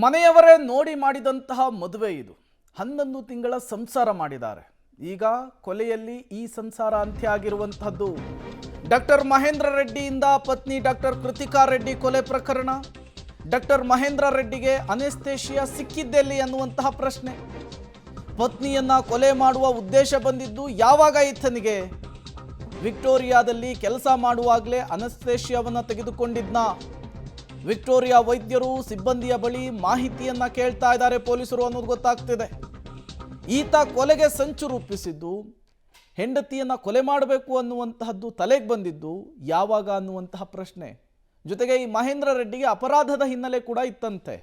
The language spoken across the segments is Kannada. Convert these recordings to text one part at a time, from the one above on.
ಮನೆಯವರೇ ನೋಡಿ ಮಾಡಿದಂತಹ ಮದುವೆ ಇದು. 11 ತಿಂಗಳ ಸಂಸಾರ ಮಾಡಿದ್ದಾರೆ. ಈಗ ಕೊಲೆಯಲ್ಲಿ ಈ ಸಂಸಾರ ಅಂತ್ಯ ಆಗಿರುವಂತಹದ್ದು. ಡಾಕ್ಟರ್ ಮಹೇಂದ್ರ ರೆಡ್ಡಿಯಿಂದ ಪತ್ನಿ ಡಾಕ್ಟರ್ ಕೃತಿಕಾ ರೆಡ್ಡಿ ಕೊಲೆ ಪ್ರಕರಣ. ಡಾಕ್ಟರ್ ಮಹೇಂದ್ರ ರೆಡ್ಡಿಗೆ ಅನೆಸ್ಥೇಷಿಯಾ ಸಿಕ್ಕಿದ್ದೆಲ್ಲಿ ಅನ್ನುವಂತಹ ಪ್ರಶ್ನೆ. ಪತ್ನಿಯನ್ನ ಕೊಲೆ ಮಾಡುವ ಉದ್ದೇಶ ಬಂದಿದ್ದು ಯಾವಾಗ ಈತನಿಗೆ? ವಿಕ್ಟೋರಿಯಾದಲ್ಲಿ ಕೆಲಸ ಮಾಡುವಾಗಲೇ ಅನೆಸ್ಥೇಷಿಯಾವನ್ನು ತೆಗೆದುಕೊಂಡಿದ್ನ? ವಿಕ್ಟೋರಿಯಾ ವೈದ್ಯರು ಸಿಬ್ಬಂದಿಯ ಬಳಿ ಮಾಹಿತಿಯನ್ನ ಕೇಳ್ತಾ ಇದ್ದಾರೆ ಪೊಲೀಸರು ಅನ್ನೋದು ಗೊತ್ತಾಗ್ತಿದೆ. ಈತ ಕೊಲೆಗೆ ಸಂಚು ರೂಪಿಸಿದ್ದು, ಹೆಂಡತಿಯನ್ನ ಕೊಲೆ ಮಾಡಬೇಕು ಅನ್ನುವಂತಹದ್ದು ತಲೆಗೆ ಬಂದಿದ್ದು ಯಾವಾಗ ಅನ್ನುವಂತಹ ಪ್ರಶ್ನೆ. ಜೊತೆಗೆ ಈ ಮಹೇಂದ್ರ ರೆಡ್ಡಿಗೆ ಅಪರಾಧದ ಹಿನ್ನೆಲೆ ಕೂಡ ಇತ್ತಂತೆ.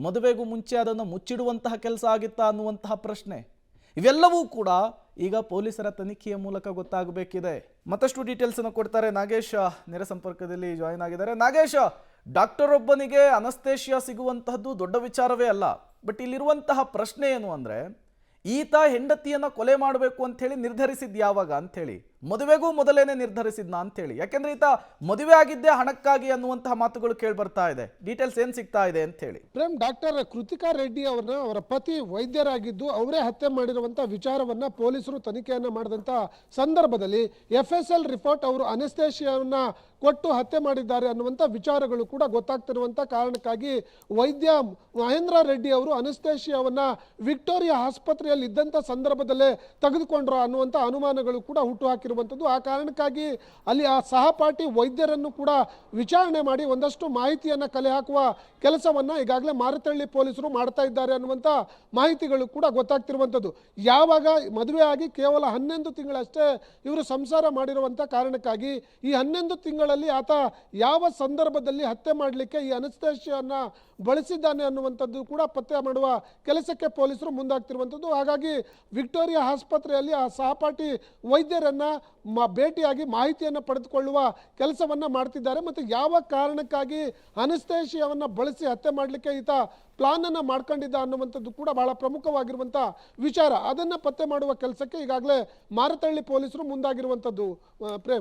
ಮದುವೆಗೂ ಮುಂಚೆ ಅದನ್ನು ಮುಚ್ಚಿಡುವಂತಹ ಕೆಲಸ ಆಗಿತ್ತಾ ಅನ್ನುವಂತಹ ಪ್ರಶ್ನೆ. ಇವೆಲ್ಲವೂ ಕೂಡ ಈಗ ಪೊಲೀಸರ ತನಿಖೆಯ ಮೂಲಕ ಗೊತ್ತಾಗಬೇಕಿದೆ. ಮತ್ತಷ್ಟು ಡೀಟೇಲ್ಸ್ ಅನ್ನು ಕೊಡ್ತಾರೆ ನಾಗೇಶ್ ನೇರ ಸಂಪರ್ಕದಲ್ಲಿ ಜಾಯಿನ್ ಆಗಿದ್ದಾರೆ. ನಾಗೇಶ್, ಡಾಕ್ಟರ್ ಒಬ್ಬನಿಗೆ ಅನಸ್ತೇಷಿಯಾ ಸಿಗುವಂತಹದ್ದು ದೊಡ್ಡ ವಿಚಾರವೇ ಅಲ್ಲ. ಬಟ್ ಇಲ್ಲಿರುವಂತಹ ಪ್ರಶ್ನೆ ಏನು ಅಂದ್ರೆ, ಈತ ಹೆಂಡತಿಯನ್ನ ಕೊಲೆ ಮಾಡಬೇಕು ಅಂತ ಹೇಳಿ ನಿರ್ಧರಿಸಿದ್ ಯಾವಾಗ ಅಂತ ಹೇಳಿ, ಮದುವೆಗೂ ಮೊದಲೇನೆ ನಿರ್ಧರಿಸಿದ್ನಾ ಅಂತ ಹೇಳಿ? ಯಾಕೆಂದ್ರೆ ಈತ ಮದುವೆ ಆಗಿದ್ದೇ ಹಣಕ್ಕಾಗಿ ಅನ್ನುವಂತಹ ಮಾತುಗಳು ಕೇಳಿ ಬರ್ತಾ ಇದೆ. ಡೀಟೇಲ್ಸ್ ಏನ್ ಸಿಗ್ತಾ ಇದೆ ಅಂತ ಹೇಳಿ? ಪ್ರೇಮ್, ಡಾಕ್ಟರ್ ಕೃತಿಕಾ ರೆಡ್ಡಿ ಅವರ ಪತಿ ವೈದ್ಯರಾಗಿದ್ದು ಅವರೇ ಹತ್ಯೆ ಮಾಡಿರುವಂತ ವಿಚಾರವನ್ನ ಪೊಲೀಸರು ತನಿಖೆಯನ್ನ ಮಾಡಿದಂತ ಸಂದರ್ಭದಲ್ಲಿ FSL ರಿಪೋರ್ಟ್ ಅವರು ಅನೆಸ್ಥೇಷಿಯಾವನ್ನ ಕೊಟ್ಟು ಹತ್ಯೆ ಮಾಡಿದ್ದಾರೆ ಅನ್ನುವಂಥ ವಿಚಾರಗಳು ಕೂಡ ಗೊತ್ತಾಗ್ತಿರುವಂಥ ಕಾರಣಕ್ಕಾಗಿ ವೈದ್ಯ ಮಹೇಂದ್ರ ರೆಡ್ಡಿ ಅವರು ಅನೆಸ್ಥೇಷಿಯಾವನ್ನ ವಿಕ್ಟೋರಿಯಾ ಆಸ್ಪತ್ರೆಯಲ್ಲಿ ಇದ್ದಂಥ ಸಂದರ್ಭದಲ್ಲೇ ತೆಗೆದುಕೊಂಡ್ರು ಅನ್ನುವಂಥ ಅನುಮಾನಗಳು ಕೂಡ ಹುಟ್ಟು ಹಾಕಿರುವಂಥದ್ದು. ಆ ಕಾರಣಕ್ಕಾಗಿ ಅಲ್ಲಿ ಆ ಸಹಪಾಠಿ ವೈದ್ಯರನ್ನು ಕೂಡ ವಿಚಾರಣೆ ಮಾಡಿ ಒಂದಷ್ಟು ಮಾಹಿತಿಯನ್ನು ಕಲೆ ಹಾಕುವ ಕೆಲಸವನ್ನು ಈಗಾಗಲೇ ಮಾರತಳ್ಳಿ ಪೊಲೀಸರು ಮಾಡ್ತಾ ಇದ್ದಾರೆ ಅನ್ನುವಂಥ ಮಾಹಿತಿಗಳು ಕೂಡ ಗೊತ್ತಾಗ್ತಿರುವಂಥದ್ದು. ಯಾವಾಗ ಮದುವೆ ಆಗಿ ಕೇವಲ 11 ತಿಂಗಳಷ್ಟೇ ಇವರು ಸಂಸಾರ ಮಾಡಿರುವಂಥ ಕಾರಣಕ್ಕಾಗಿ ಈ 11 ತಿಂಗಳ ಆತ ಯಾವ ಸಂದರ್ಭದಲ್ಲಿ ಹತ್ಯೆ ಮಾಡಲಿಕ್ಕೆ ಈ ಅನೆಸ್ಥೇಷಿಯಾವನ್ನ ಬಳಸಿದ್ದಾನೆ ಅನ್ನುವಂಥದ್ದು ಕೂಡ ಪತ್ತೆ ಮಾಡುವ ಕೆಲಸಕ್ಕೆ ಪೊಲೀಸರು ಮುಂದಾಗ್ತಿರುವಂಥದ್ದು. ಹಾಗಾಗಿ ವಿಕ್ಟೋರಿಯಾ ಆಸ್ಪತ್ರೆಯಲ್ಲಿ ಆ ಸಹಪಾಠಿ ವೈದ್ಯರನ್ನ ಭೇಟಿಯಾಗಿ ಮಾಹಿತಿಯನ್ನು ಪಡೆದುಕೊಳ್ಳುವ ಕೆಲಸವನ್ನ ಮಾಡ್ತಿದ್ದಾರೆ. ಮತ್ತು ಯಾವ ಕಾರಣಕ್ಕಾಗಿ ಅನೆಸ್ಥೇಷಿಯಾವನ್ನ ಬಳಸಿ ಹತ್ಯೆ ಮಾಡಲಿಕ್ಕೆ ಈತ ಪ್ಲಾನ್ ಅನ್ನ ಮಾಡ್ಕೊಂಡಿದ್ದ ಅನ್ನುವಂಥದ್ದು ಕೂಡ ಬಹಳ ಪ್ರಮುಖವಾಗಿರುವಂಥ ವಿಚಾರ. ಅದನ್ನ ಪತ್ತೆ ಮಾಡುವ ಕೆಲಸಕ್ಕೆ ಈಗಾಗಲೇ ಮಾರತಳ್ಳಿ ಪೊಲೀಸರು ಮುಂದಾಗಿರುವಂಥದ್ದು. ಪ್ರೇಮ್,